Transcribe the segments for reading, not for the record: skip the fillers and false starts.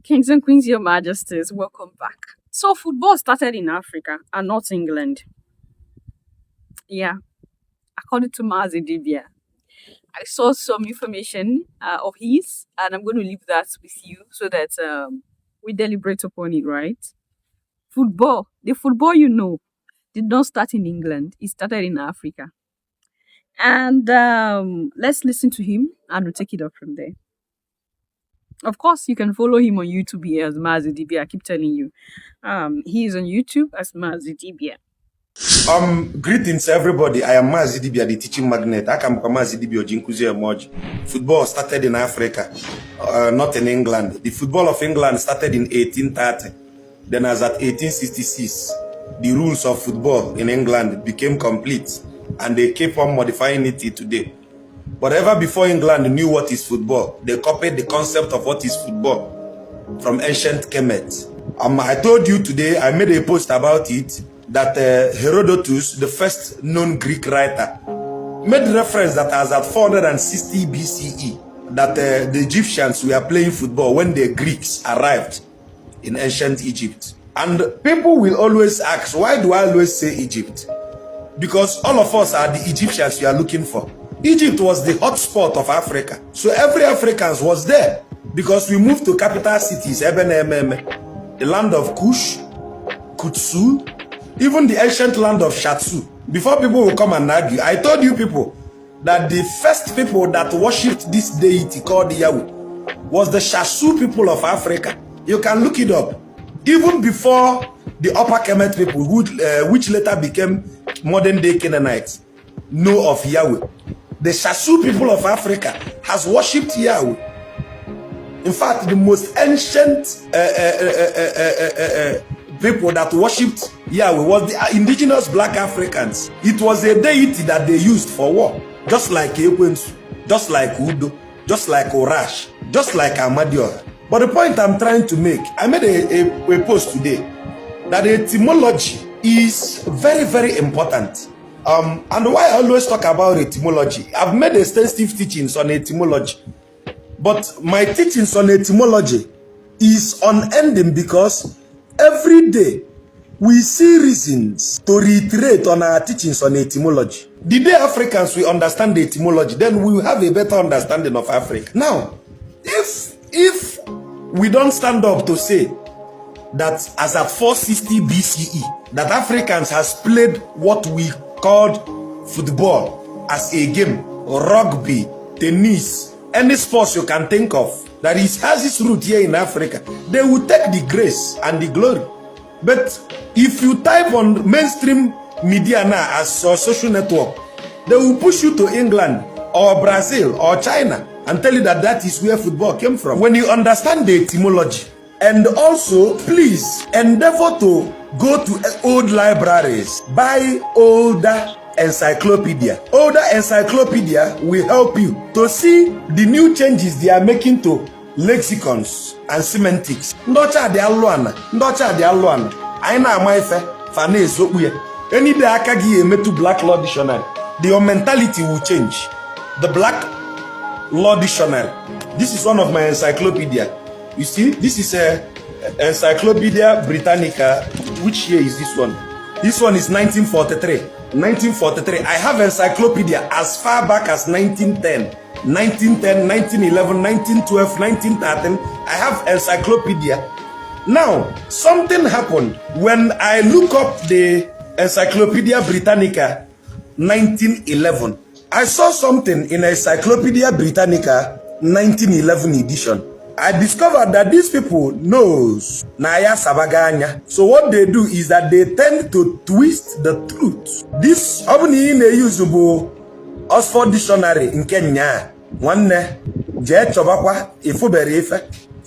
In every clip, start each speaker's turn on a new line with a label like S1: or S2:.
S1: Kings and Queens, Your Majesties, welcome back. So, football started in Africa and not England. Yeah, according to Mazi Dibia. I saw some information of his, and I'm going to leave that with you so that we deliberate upon it, right? The football did not start in England, it started in Africa. And let's listen to him and we'll take it up from there. Of course, you can follow him on YouTube here as Mazi Dibia. I keep telling you. He is on YouTube as Mazi Dibia.
S2: Greetings everybody. I am Mazi Dibia, the teaching magnet. I come from Mazi Dibia Jinkuzi Emoji. Football started in Africa, not in England. The football of England started in 1830. Then as at 1866, the rules of football in England became complete and they keep on modifying it today. But ever before England knew what is football, they copied the concept of what is football from ancient Kemet. I told you today, I made a post about it, that Herodotus, the first known Greek writer, made reference that as at 460 BCE, that the Egyptians were playing football when the Greeks arrived in ancient Egypt. And people will always ask, why do I always say Egypt? Because all of us are the Egyptians we are looking for. Egypt was the hotspot of Africa. So every African was there because we moved to capital cities, the land of Kush, Kutsu, even the ancient land of Shatsu. Before people will come and argue, I told you people that the first people that worshipped this deity called Yahweh was the Shatsu people of Africa. You can look it up. Even before the Upper Kemet people, which later became modern-day Canaanites, know of Yahweh. The Shatsu people of Africa has worshipped Yahweh. In fact, the most ancient people that worshipped Yahweh was the indigenous black Africans. It was a deity that they used for war, just like Ekwensu, just like Udo, just like Orash, just like Amadioha. But the point I'm trying to make, I made a post today that etymology is very, very important. And why I always talk about etymology, I've made extensive teachings on etymology. But my teachings on etymology is unending because every day we see reasons to reiterate on our teachings on etymology. The day Africans will understand the etymology, then we will have a better understanding of Africa. Now, if we don't stand up to say that as at 460 BCE, that Africans has played what we called football as a game, rugby, tennis, any sports you can think of that has its root here in Africa, they will take the grace and the glory. But if you type on mainstream media now as a social network, they will push you to England or Brazil or China and tell you that that is where football came from. When you understand the etymology, and also please endeavor to go to old libraries, buy older encyclopedia. Older encyclopedia will help you to see the new changes they are making to lexicons and semantics. Ndocha de alwana, aina amaife, fane zokuye. Any day akagi emetu Black Law Dictionary, your mentality will change. The Black Law Dictionary. This is one of my encyclopedia. You see, this is a Encyclopedia Britannica. Which year is this one? This one is 1943. 1943. I have encyclopedia as far back as 1910. 1910, 1911, 1912, 1913. I have encyclopedia. Now, something happened when I look up the Encyclopedia Britannica 1911. I saw something in Encyclopedia Britannica 1911 edition. I discovered that these people knows Naya Sabaganya. So what they do is that they tend to twist the truth. This obni in a usable Oxford Dictionary in Kenya. One Je Chobakwa Ifuberife.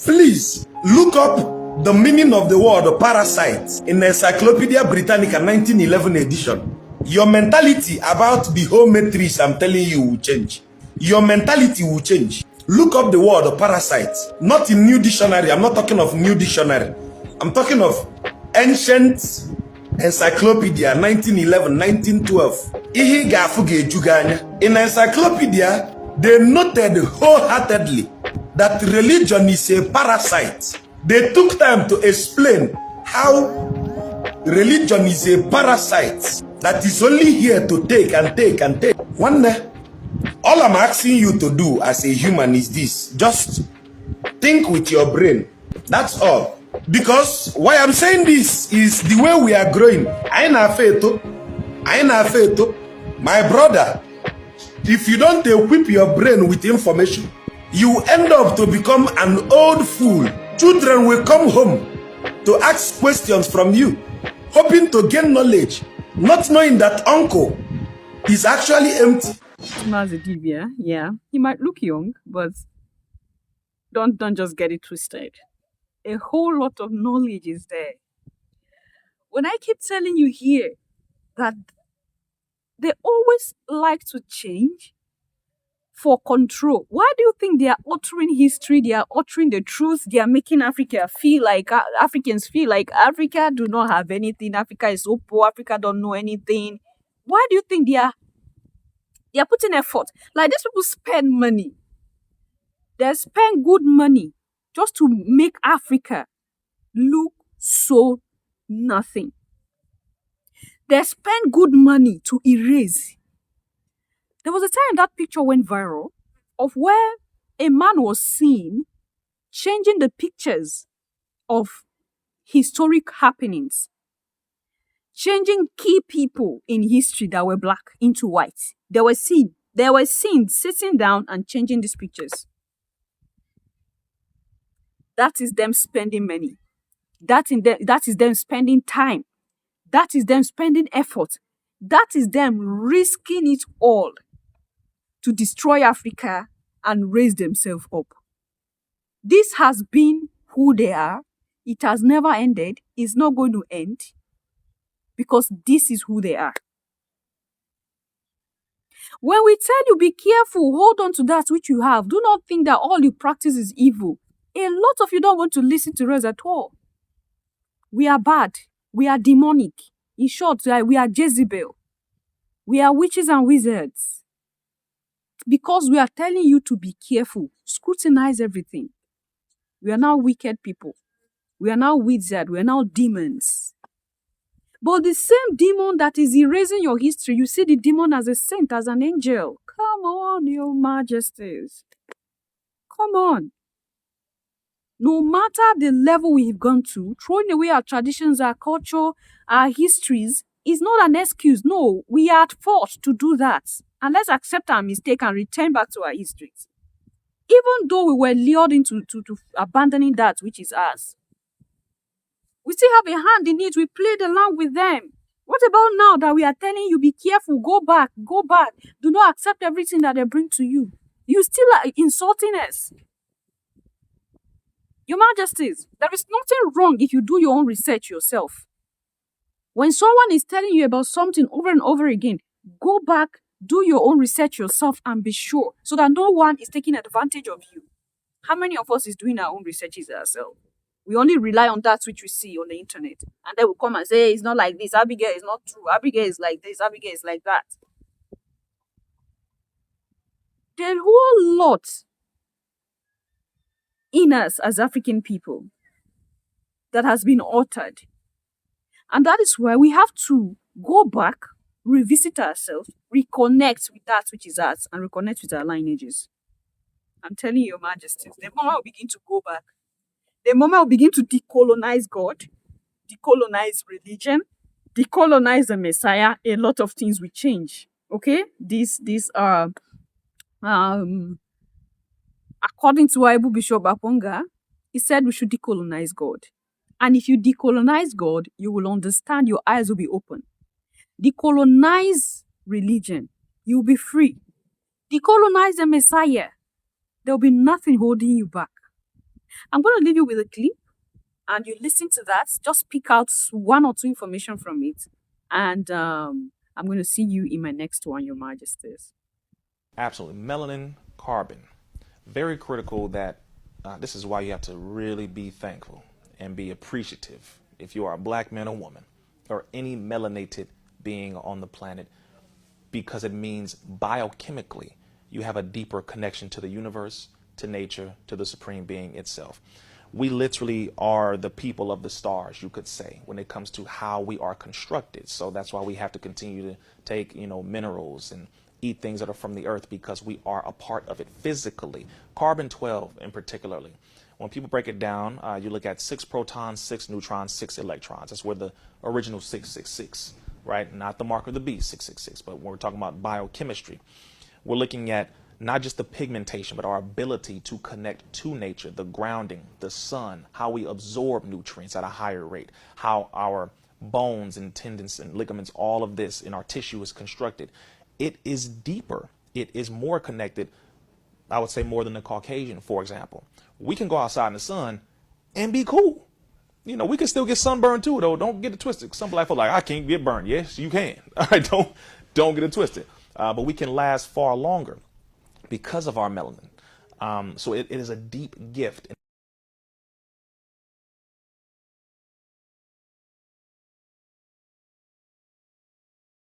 S2: Please look up the meaning of the word parasite in Encyclopedia Britannica 1911 edition. Your mentality about the whole matrix I'm telling you will change. Your mentality will change. Look up the word parasite. Not in new dictionary. I'm not talking of new dictionary. I'm talking of ancient encyclopedia 1911, 1912. In encyclopedia, they noted wholeheartedly that religion is a parasite They took time to explain how religion is a parasite that is only here to take and take and take. One day, all I'm asking you to do as a human is this. Just think with your brain. That's all. Because why I'm saying this is the way we are growing. I na faith. My brother, if you don't equip your brain with information, you end up to become an old fool. Children will come home to ask questions from you, hoping to gain knowledge, not knowing that uncle is actually empty.
S1: Mazidibia, yeah. He might look young, but don't just get it twisted. A whole lot of knowledge is there. When I keep telling you here that they always like to change for control. Why do you think they are altering history? They are altering the truth. They are making Africa feel like Africans feel like Africa do not have anything. Africa is so poor. Africa don't know anything. Why do you think they are putting effort? Like these people spend money. They spend good money just to make Africa look so nothing. They spend good money to erase. There was a time that picture went viral of where a man was seen changing the pictures of historic happenings, changing key people in history that were black into white. They were seen sitting down and changing these pictures. That is them spending money. That is them spending time. That is them spending effort. That is them risking it all to destroy Africa and raise themselves up. This has been who they are. It has never ended. It's not going to end because this is who they are. When we tell you be careful, hold on to that which you have. Do not think that all you practice is evil. A lot of you don't want to listen to us at all. We are bad. We are demonic. In short, we are Jezebel. We are witches and wizards. Because we are telling you to be careful, scrutinize everything. We are now wicked people. We are now wizards. We are now demons. But the same demon that is erasing your history, you see the demon as a saint, as an angel. Come on, your majesties. Come on. No matter the level we've gone to, throwing away our traditions, our culture, our histories is not an excuse. No, we are at fault to do that. And let's accept our mistake and return back to our histories. Even though we were lured into to abandoning that which is ours. We still have a hand in it. We played along with them. What about now that we are telling you, be careful, go back. Do not accept everything that they bring to you. You still are insulting us. Your Majesties, there is nothing wrong if you do your own research yourself. When someone is telling you about something over and over again, go back, do your own research yourself and be sure so that no one is taking advantage of you. How many of us is doing our own researches ourselves? We only rely on that which we see on the internet. And then we come and say, hey, it's not like this. Abigail is not true. Abigail is like this. Abigail is like that. There's a whole lot in us as African people that has been altered. And that is why we have to go back, revisit ourselves, reconnect with that which is us, and reconnect with our lineages. I'm telling you, Your Majesties, the moment we begin to go back, the moment we begin to decolonize God, decolonize religion, decolonize the Messiah, a lot of things will change. Okay? According to Ibu Bishop Aponga, he said we should decolonize God. And if you decolonize God, you will understand, your eyes will be open. Decolonize religion, you'll be free. Decolonize the Messiah, there'll be nothing holding you back. I'm going to leave you with a clip and you listen to that. Just pick out one or two information from it. And I'm going to see you in my next one, Your Majesties.
S3: Absolutely. Melanin, carbon. Very critical that this is why you have to really be thankful and be appreciative if you are a black man or woman or any melanated being on the planet, because it means biochemically you have a deeper connection to the universe, to nature, to the supreme being itself. We literally are the people of the stars, you could say, when it comes to how we are constructed. So that's why we have to continue to take, minerals and eat things that are from the earth, because we are a part of it physically. Carbon 12 in particularly. When people break it down, you look at 6 protons, 6 neutrons, 6 electrons. That's where the original 666, right? Not the mark of the beast, 666, but when we're talking about biochemistry, we're looking at not just the pigmentation, but our ability to connect to nature, the grounding, the sun, how we absorb nutrients at a higher rate, how our bones and tendons and ligaments, all of this in our tissue is constructed. It is deeper. It is more connected, I would say, more than the Caucasian, for example. We can go outside in the sun and be cool. We can still get sunburned too, though. Don't get it twisted. Some black folk are like, I can't get burned. Yes, you can. All right, don't get it twisted. But we can last far longer because of our melanin. So it is a deep gift.